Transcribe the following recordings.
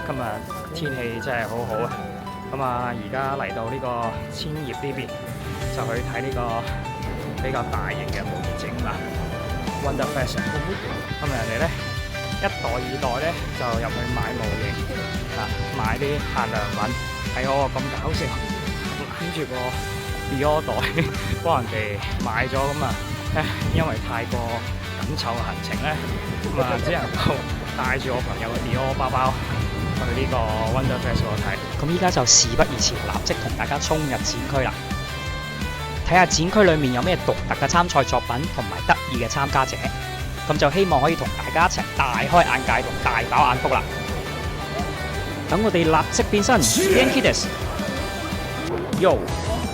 今日天氣真係好好啊！咁啊，而家嚟到呢個千葉呢邊，就去睇呢個比較大型嘅模擬展覽 Wonder Fest。咁人哋咧一代二代咧就入去買模型買啲限量品，睇我咁搞笑，攬住個 Dior 袋幫人哋買咗咁啊！因為太過緊湊嘅行程咧，咁啊只能夠帶住我朋友嘅 Dior 包包去呢個 Wonder Fest 度睇。咁依家就事不宜遲，立即同大家衝入展區啦！睇下展區裏面有咩獨特嘅參賽作品同埋得意嘅參加者，咁就希望可以同大家一齊大開眼界同大飽眼福啦！等我哋立即變身 Yankees Yo！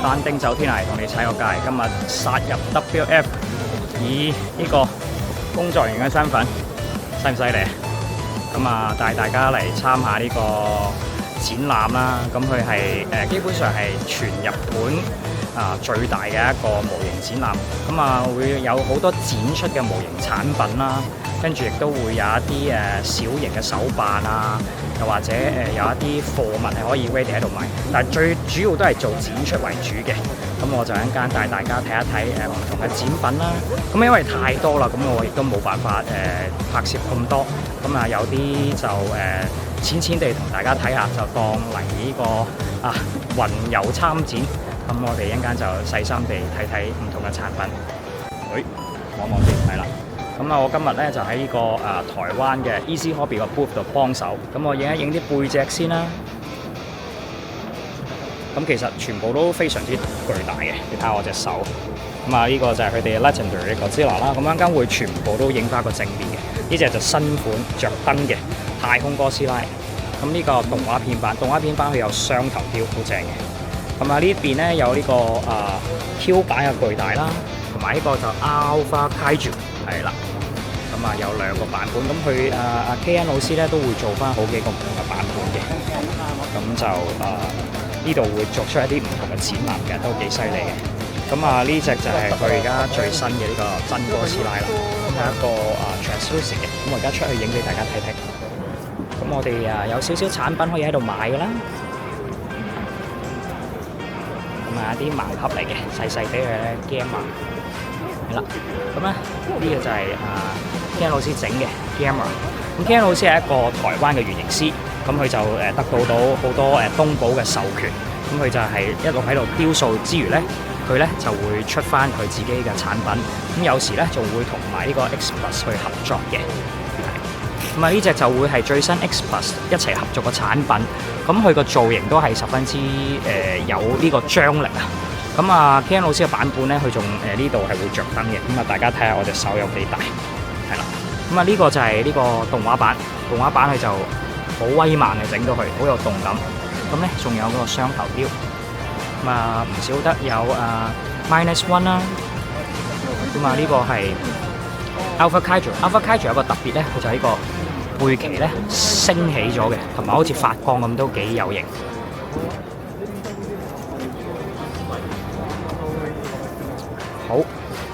單丁走天涯同你踩個界，今日殺入 WF， 以呢個工作人員嘅身份，犀唔犀利？咁啊，帶大家嚟參下呢個展覽啦。咁佢係基本上係全日本最大嘅一個模型展覽。咁啊，會有好多展出嘅模型產品啦，跟住亦都會有一啲小型嘅手辦啊，又或者有一啲貨物係可以 ready 喺度賣。但係最主要都係做展出為主嘅。咁我就一陣間帶大家睇一睇唔同嘅展品啦。咁因為太多啦，咁我亦都冇辦法拍攝咁多。咁啊有啲就淺淺地同大家睇下，就當嚟呢個雲遊參展。咁我哋一陣間就細心地睇睇唔同嘅產品。望望先，係啦。咁啊，我今日咧就喺呢個台灣嘅 Easy Hobby 個 booth 度幫手。咁我影一影啲背脊先啦。咁其實全部都非常之巨大嘅，你睇下我隻手。咁啊，呢個就係佢哋 Legendary 嘅 Godzilla 啦。咁一陣間會全部都影翻個正面嘅。呢隻就新款着燈嘅太空哥斯拉。咁呢個動畫片版，佢有雙頭雕，好正嘅。咁啊，呢邊咧有呢個Q 版嘅巨大啦，同埋呢個就 Alpha Kaiju 係啦。咁啊有兩個版本，咁佢KN 老師咧都會做翻好幾個唔同嘅版本嘅。咁就呢度會作出一啲唔同嘅展覽嘅，都幾犀利嘅。咁啊呢隻就係佢而家最新嘅呢個真哥斯拉啦，咁係一個translucent 嘅。咁我而家出去影俾大家睇睇。咁我哋有少少產品可以喺度買㗎啦。咁啊啲盲盒嚟嘅，細細哋嘅 Gamma 係啦。咁咧呢個就係KN 老師整嘅 Gamma。咁 KN 老師係一個台灣嘅原型師。咁佢就得到好多東寶嘅授權，咁佢就係一路喺度雕塑之餘咧，佢咧就會出翻佢自己嘅產品，咁有時咧就會同埋呢個 X Plus 去合作嘅，咁啊呢隻就會係最新 X Plus 一齊合作嘅產品，咁佢個造型都係十分之有呢個張力啊，咁啊 KN 老師嘅版本咧，佢仲呢度係會着燈嘅，咁啊大家睇下我隻手有幾大，係啦，咁啊呢個就係呢個動畫版佢就好威猛嘅，整到佢好有動感。咁咧仲有嗰個雙頭雕，咁啊唔少得有-1啦。咁啊呢個係 Alpha Kaiju。Alpha Kaiju 有個特別咧，佢就係呢個背鰭咧升起咗嘅，同埋好似發光咁，都幾有型。好，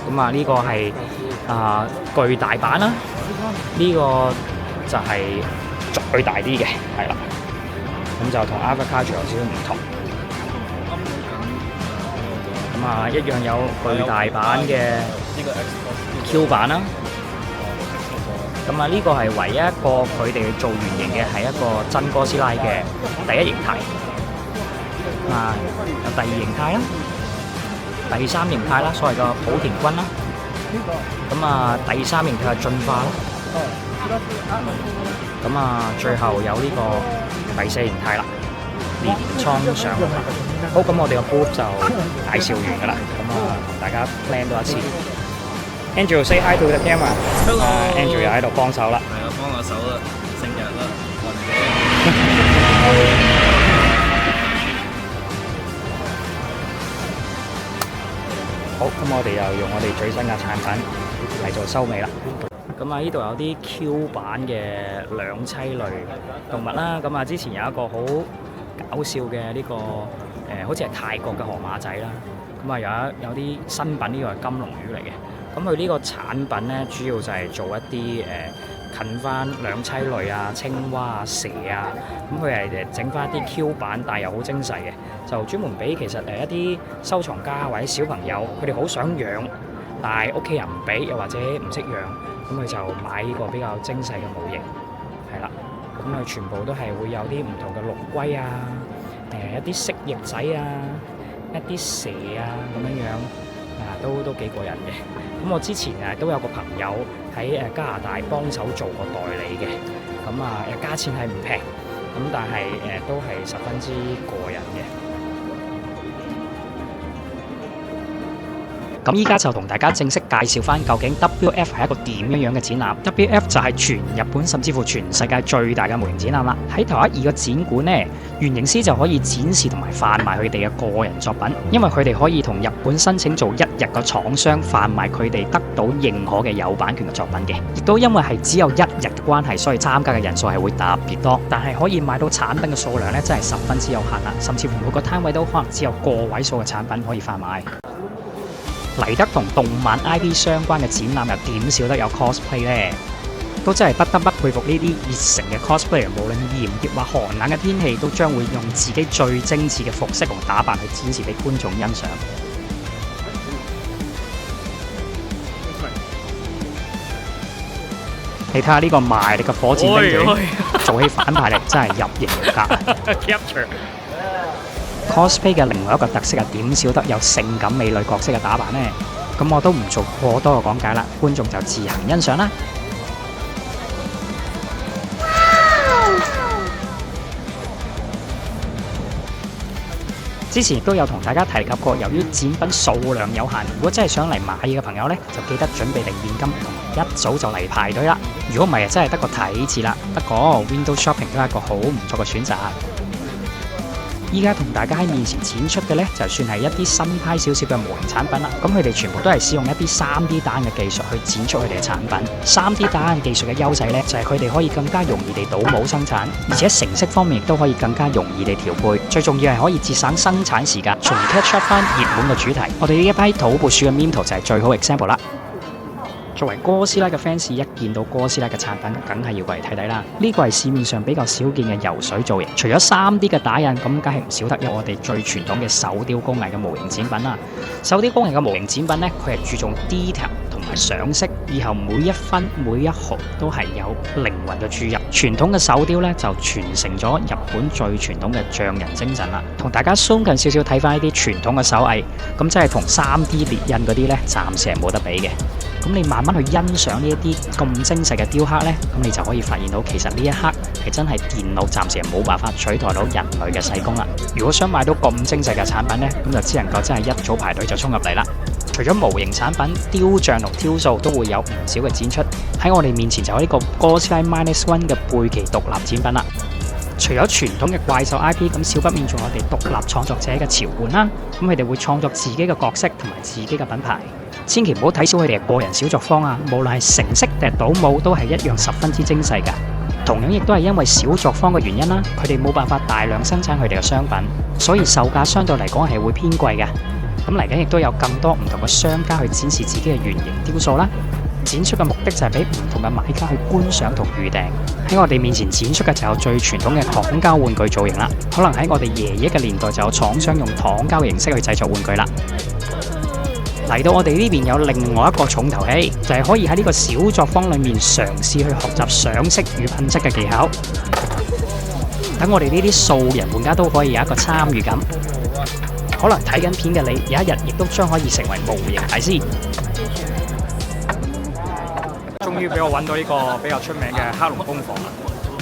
咁啊呢個係巨大版啦，呢個就係再大啲嘅，係啦，咁就同 Alpha Kaiju 有少少唔同。咁啊，一樣有巨大版嘅 Q 版啦。咁啊，呢個係唯一一個佢哋做原型嘅，係一個真哥斯拉嘅第一形態。有第二形態啦，第三形態啦，所謂嘅普田君啦。咁啊，第三形態嘅進化啦。咁啊，最後有呢個第四形態啦，連倉上。好，咁我哋個 booth 就介紹完㗎啦。咁啊，同大家 plan 多一次。Andrew say hi to the camera。Andrew 又喺度幫手啦。係啊，幫我手啦，成日啦，好，咁我哋又用我哋最新嘅產品嚟做收尾啦。咁啊，呢度有啲 Q 版嘅兩棲類動物啦。咁啊，之前有一個好搞笑嘅呢個好似係泰國嘅河馬仔啦。咁啊，有啲新品，呢個係金龍魚嚟嘅。咁佢呢個產品咧，主要就係做一啲近翻兩棲類啊、青蛙啊、蛇啊，咁佢係整翻一啲 Q 版，但係又好精細嘅，就專門俾其實一啲收藏家或者小朋友，佢哋好想養，但係屋企人唔俾，又或者唔識養，咁佢就買呢個比較精細嘅模型，係啦，咁佢全部都係會有啲唔同嘅陸龜啊，一啲蜥蜴仔啊，一啲蛇啊咁樣都幾過癮嘅。咁我之前都有個朋友喺加拿大幫手做過代理嘅，咁價錢係唔平，咁但係都係十分之過癮嘅。咁依家就同大家正式介紹翻究竟 WF 係一個點樣嘅展覽。WF 就係全日本甚至乎全世界最大嘅模型展覽啦。喺頭一二個展館呢，原型師就可以展示同埋販賣佢哋嘅個人作品，因為佢哋可以同日本申請做1日嘅廠商販賣佢哋得到認可嘅有版權嘅作品嘅。亦都因為係只有1日嘅關係，所以參加嘅人數係會特別多，但係可以買到產品嘅數量呢，真係十分之有限啦，甚至乎每個攤位都可能只有個位數嘅產品可以販賣。嚟得同動漫 IP 相關嘅展覽又點少得有 cosplay 呢？都真係不得不佩服呢啲熱誠嘅 cosplayer， 無論炎熱或寒冷嘅天氣，都將會用自己最精緻嘅服飾同打扮去展示俾觀眾欣賞。你睇下呢個賣力嘅火箭兵隊，做起反派嚟真係入型入格。cosplay 嘅另外一個特色係點少得有性感美女角色嘅打扮呢？咁我都唔做過多嘅講解啦，觀眾就自行欣賞啦。之前亦都有同大家提及過，由於展品數量有限，如果真係想嚟買嘢嘅朋友呢，就記得準備定現金，同埋一早就嚟排隊啦。如果唔係，真係得個睇字啦。不過 window shopping 都係一個好唔錯嘅選擇。依家同大家喺面前展出嘅呢，就算係一啲新派少少嘅模型產品啦。咁佢哋全部都係使用一啲 3D 打印嘅技術去展出佢哋嘅產品。3D 打印技術嘅優勢呢，就係佢哋可以更加容易地倒模生產，而且成色方面亦都可以更加容易地調配。最重要係可以節省生產時間，從而 catch up 翻熱門嘅主題。我哋呢一批土撥鼠嘅 meme 圖就係最好 example 啦。作為哥斯拉嘅 fans， 一見到哥斯拉嘅產品，梗係要過嚟睇睇啦。呢個係市面上比較少見嘅游水造型，除咗 3D 嘅打印，咁梗係唔少得有我哋最傳統嘅手雕工藝嘅模型展品啦。手雕工藝嘅模型展品呢，佢係注重 detail 同埋上色，以後每一分每一毫都係有靈魂嘅注入。傳統嘅手雕呢，就傳承咗日本最傳統嘅匠人精神啦。同大家 zoom 近少少睇翻呢啲傳統嘅手藝，咁真係同 3D 列印嗰啲呢，暫時係冇得比嘅。咁你慢慢去欣賞呢一啲咁精細嘅雕刻呢，咁你就可以發現到其實呢一刻係真係電腦暫時係冇辦法取代到人類嘅細工啦。如果想買到咁精細嘅產品呢，咁就只能夠真係一早排隊就衝入嚟啦。除咗模型產品，雕像同雕塑都會有唔少嘅展出。喺我哋面前就有呢個哥斯拉 -1嘅貝奇獨立展品啦。除咗傳統嘅怪獸 IP， 咁少不免仲有我哋獨立創作者嘅潮玩啦。咁佢哋會創作自己嘅角色同埋自己嘅品牌。千祈唔好睇小佢哋嘅個人小作坊啊！無論係成色定係倒模，都係一樣十分之精細㗎。同樣亦都係因為小作坊嘅原因啦，佢哋冇辦法大量生產佢哋嘅商品，所以售價相對嚟講係會偏貴嘅。咁嚟緊亦都有更多唔同嘅商家去展示自己嘅原型雕塑啦。展出嘅目的就係俾唔同嘅買家去觀賞同預訂。喺我哋面前展出嘅就有最傳統嘅糖膠玩具造型啦。可能喺我哋爺爺嘅年代就有廠商用糖膠形式去製作玩具啦。嚟到我哋呢邊有另外一個重頭戲，就係可以喺呢個小作坊裏面嘗試去學習上色與噴漆嘅技巧。等我哋呢啲素人玩家都可以有一個參與感。可能睇緊片嘅你，有一日亦都將可以成為模型大師。終於俾我揾到呢個比較出名嘅克隆工房啦！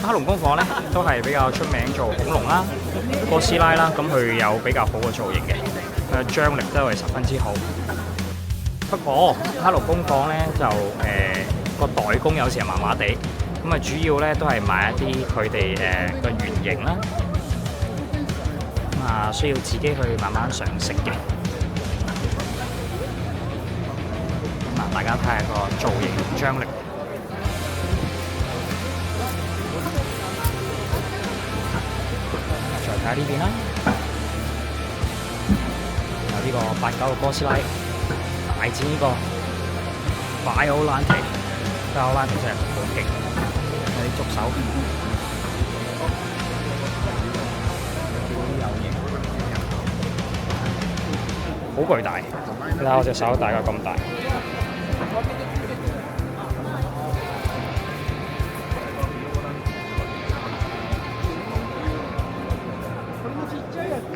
克隆工房呢，都係比較出名做恐龍啦、哥斯拉啦，咁佢有比較好嘅造型嘅，張力都係十分之好。不過克隆工房呢，就個代工有時係麻麻地，咁主要呢都係賣一啲佢哋個原型啦，需要自己去慢慢上色嘅。大家睇下個造型同張力。再睇下呢邊啦，有呢個89嘅哥斯拉大戰呢個Biollante真係好勁。觸手，好巨大。睇下我隻手大概咁大。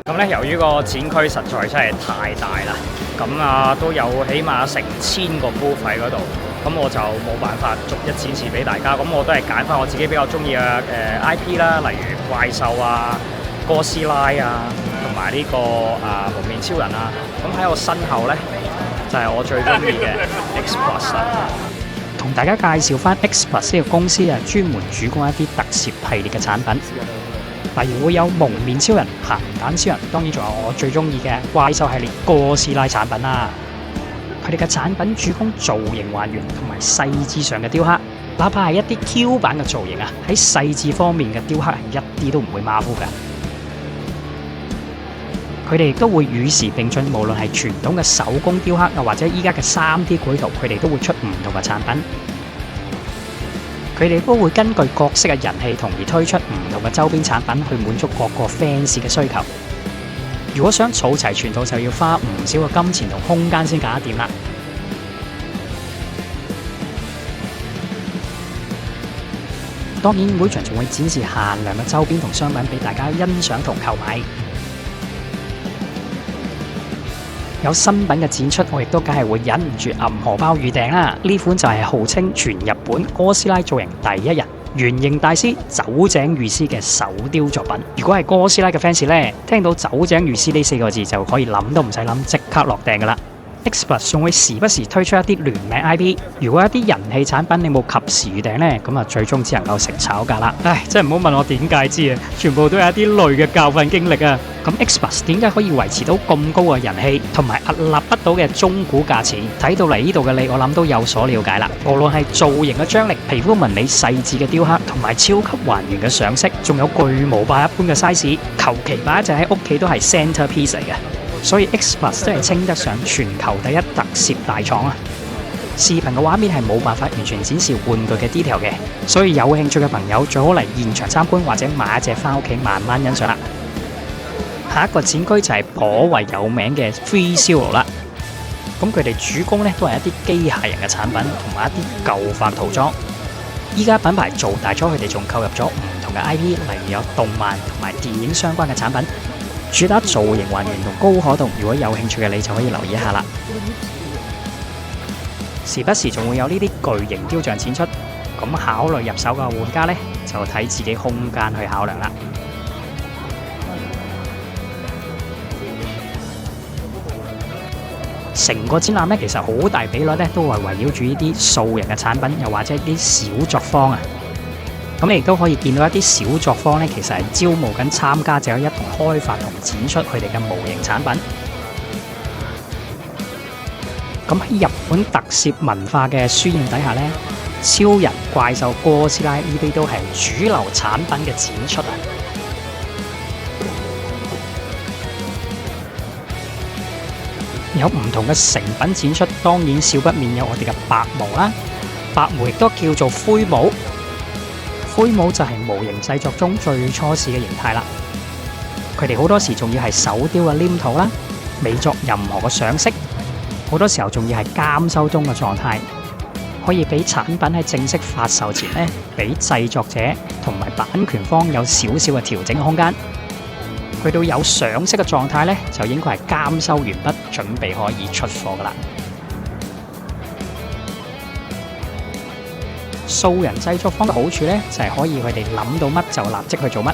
咁咧，由於個展區實在真係太大啦，咁都有起碼成1000個 booth喺嗰度，咁我就冇辦法逐一展示俾大家，咁我都係揀翻我自己比較中意嘅IP 啦，例如怪獸啊、哥斯拉啊，同埋呢個蒙面超人啊，咁喺我身後咧就係我最中意嘅 X Plus 啦。同大家介紹翻 X Plus 呢個公司啊，專門主攻一啲特攝系列嘅產品。例如會有蒙面超人、鹹蛋超人，當然仲有我最中意嘅怪獸系列哥斯拉產品啦。佢哋嘅產品主攻造型還原同埋細緻上嘅雕刻，哪怕係一啲 Q 版嘅造型啊，喺細緻方面嘅雕刻係一啲都唔會馬虎嘅。佢哋亦都會與時並進，無論係傳統嘅手工雕刻啊，或者依家嘅3D 繪圖，佢哋都會出唔同嘅產品。佢哋都會根據角色嘅人氣同而推出唔同嘅周邊產品，去滿足各個 fans 嘅需求。如果想儲齊全套，就要花唔少嘅金錢同空間先搞得掂啦。當然，每場仲會展示限量嘅周邊同商品俾大家欣賞同購買。有新品嘅展出，我亦都梗係會忍唔住揞荷包預訂啦！呢款就係號稱全日本哥斯拉造型第一人，原型大師酒井裕司嘅手雕作品。如果係哥斯拉嘅 fans 呢，聽到酒井裕司呢4個字就可以諗都唔使諗，即刻落訂噶啦！ X Plus 仲會時不時推出一啲聯名 IP， 如果一啲人氣產品你冇及時預訂呢，咁最終只能夠食炒價啦。唉，真係唔好問我點解知啊，全部都係一啲累嘅教訓經歷啊！咁 X Plus 點解可以維持到咁高嘅人氣，同埋屹立不倒嘅中古價錢？睇到嚟呢度嘅你，我諗都有所了解啦。無論係造型嘅張力、皮膚紋理細緻嘅雕刻，同埋超級還原嘅上色，仲有巨無霸一般嘅 size， 求其擺一隻喺屋企都係 center piece 嚟嘅。所以 X Plus 真係稱得上全球第一特攝大廠啊！視頻嘅畫面係冇辦法完全展示玩具嘅 detail 嘅，所以有興趣嘅朋友最好嚟現場參觀或者買一隻翻屋企慢慢欣賞啦。下一個展區就係頗為有名嘅 Free Zero 啦。咁佢哋主攻呢都係一啲機械人嘅產品同埋一啲舊化塗裝。依家品牌做大咗，佢哋仲購入咗唔同嘅 IP， 例如有動漫同埋電影相關嘅產品。主打造型還原同高可動，如果有興趣嘅你就可以留意一下啦。時不時仲會有呢啲巨型雕像展出，咁考慮入手嘅玩家呢，就睇自己空間去考量啦。成個展覽呢，其實好大比率呢都係圍繞住呢啲塑形嘅產品，又或者啲小作坊啊。咁你亦都可以見到一啲小作坊呢，其實係招募緊參加者一同開發同展出佢哋嘅模型產品。咁喺日本特攝文化嘅輸入底下呢，超人、怪獸、哥斯拉呢啲都係主流產品嘅展出啊！有唔同嘅成品展出，當然少不免有我哋嘅白模啦。白模亦都叫做灰模。灰模就係模型製作中最初始嘅形態啦。佢哋好多時仲要係手雕嘅黏土啦，未作任何嘅上色，好多時候仲要係監修中嘅狀態，可以俾產品喺正式發售前呢，俾製作者同埋版權方有少少嘅調整空間。去到有上色嘅狀態呢，就應該係監修完畢，準備可以出貨噶啦。素人製作方嘅好處呢，就係可以佢哋諗到乜就立即去做乜。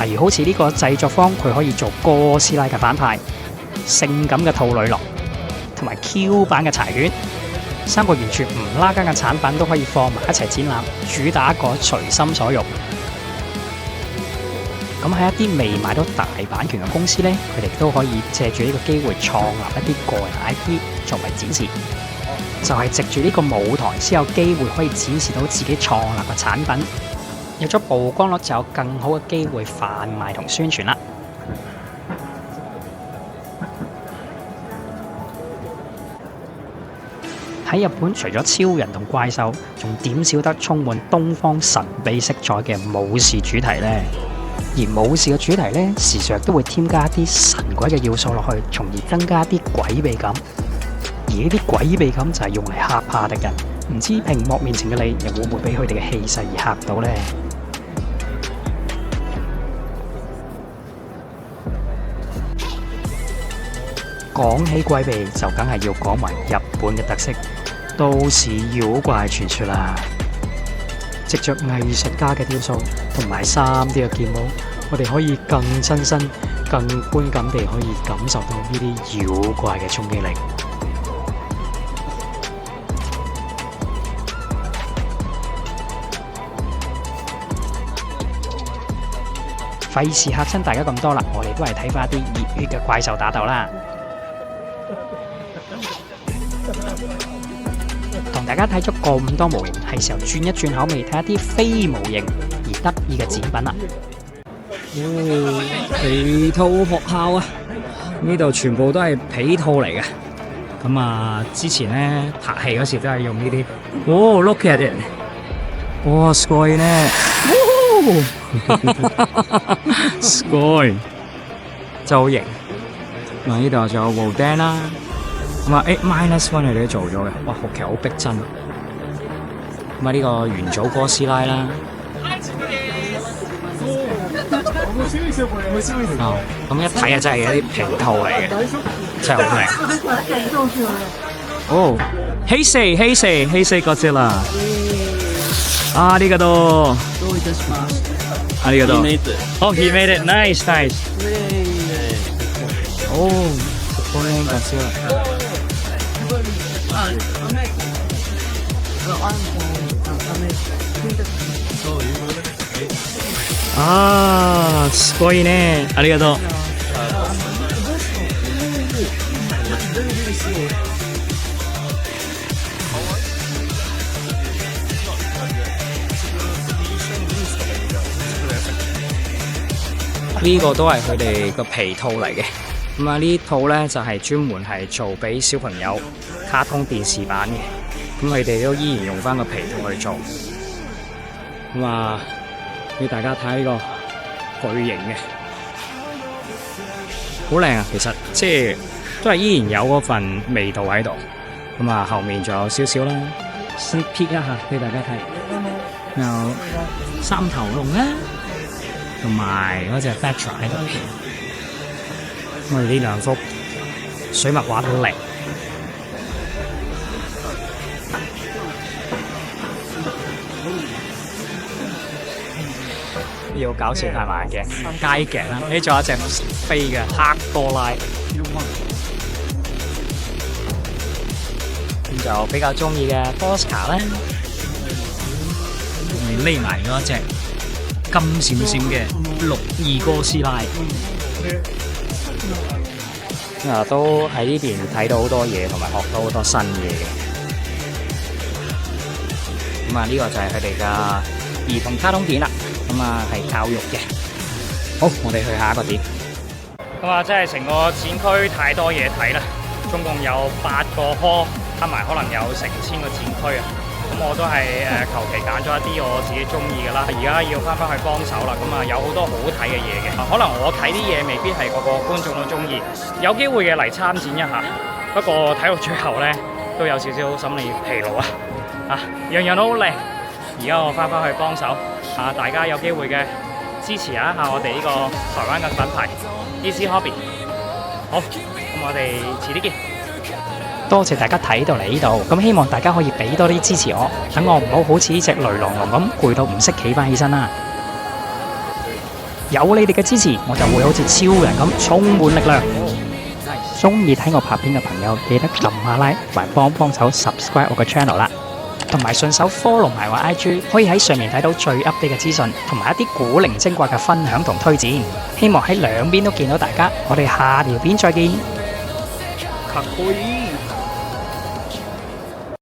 例如好似呢個製作方，佢可以做哥斯拉嘅反派、性感嘅兔女郎，同埋 Q 版嘅柴犬，3個完全唔拉更嘅產品都可以放埋一齊展覽，主打一個隨心所欲。咁喺一啲未買到大版權嘅公司呢，佢哋都可以借住呢個機會創立一啲個人 IP 作為展示。就係藉住呢個舞台先有機會可以展示到自己創立嘅產品，有咗曝光率就有更好嘅機會販賣同宣傳啦。喺日本除咗超人同怪獸，仲點少得充滿東方神秘色彩嘅武士主題呢？而武士嘅主題呢，時常都會添加一啲神鬼嘅要素落去，從而增加一啲詭秘感。而呢啲詭秘感就係用嚟嚇怕敵人。唔知屏幕面前嘅你，又會唔會俾佢哋嘅氣勢而嚇到呢？講起詭秘，就梗係要講埋日本嘅特色——都市妖怪傳說啦。藉着藝術家嘅雕塑同埋3D嘅建模，我哋可以更親身、更觀感地可以感受到呢啲妖怪嘅衝擊力。費事嚇親大家咁多啦，我哋都係睇翻啲熱血嘅怪獸打鬥啦。同大家睇咗咁多模型，係時候轉一轉口味，睇一啲非模型而得意嘅展品啦。皮套學校啊，呢度全部都係皮套嚟嘅。咁啊，之前咧拍戲嗰時都係用呢啲。哦 ，look at it！ 哇，すごいね！すごい造型。嗱，呢度仲有布丁啦。咁啊，8-1佢哋都做咗嘅。哇，其實好逼真。咁啊，呢個元祖哥斯拉啦。哦，咁一睇啊，真係一啲皮套嚟嘅，真係好靚。哦，黑色嗰隻啦。ありがとう。ありがとう。Oh, he made it. Nice. おー、これが強い。あー、すごいね。ありがとう。呢個都係佢哋個皮套嚟嘅。咁啊，呢套咧就係專門係做俾小朋友卡通電視版嘅。咁佢哋都依然用翻個皮套去做。咁啊，俾大家睇呢個巨型嘅，好靚啊！其實即係都係依然有嗰份味道喺度。咁啊，後面仲有少少啦，sneak peek 一下俾大家睇。有三頭龍啦。同埋嗰隻 Batra 喺度，我哋呢兩幅水墨畫都靚。要搞笑太慢嘅街鏡啦，呢仲有一隻飛嘅黑多拉，咁就比較中意嘅 Posca 咧，匿埋嗰一隻金閃閃嘅綠意哥斯拉，都喺呢邊睇到好多嘢，同埋學到好多新嘢嘅。咁啊，呢個就係佢哋嘅兒童卡通片啦。咁啊，係教育嘅。好，我哋去下一個點。咁啊，真係成個展區太多嘢睇啦，總共有8個科，加埋可能有成1000個展區啊。咁我都係求其揀咗一啲我自己中意嘅啦。而家要翻去幫手啦，咁啊有好多好睇嘅嘢嘅。可能我睇啲嘢未必係個個觀眾都中意，有機會嘅嚟參展一下。不過睇到最後咧，都有少少心理疲勞啊！樣樣都好靚。而家我翻去幫手，大家有機會嘅支持一下我哋呢個台灣嘅品牌 Easy Hobby。好，咁我哋遲啲見。多謝大家睇到嚟呢度，咁希望大家可以俾多啲支持我，等我唔好似呢隻雷狼龍咁攰到唔識企翻起身啦。有你哋嘅支持，我就會好似超人咁充滿力量。中意睇我拍片嘅朋友，記得撳下 like， 同埋幫手 subscribe 我嘅 channel 啦，同埋順手 follow 埋我 IG， 可以喺上面睇到最 update 嘅資訊，同埋一啲古靈精怪嘅分享同推薦。希望喺兩邊都見到大家，我哋下條片再見。かっこいい。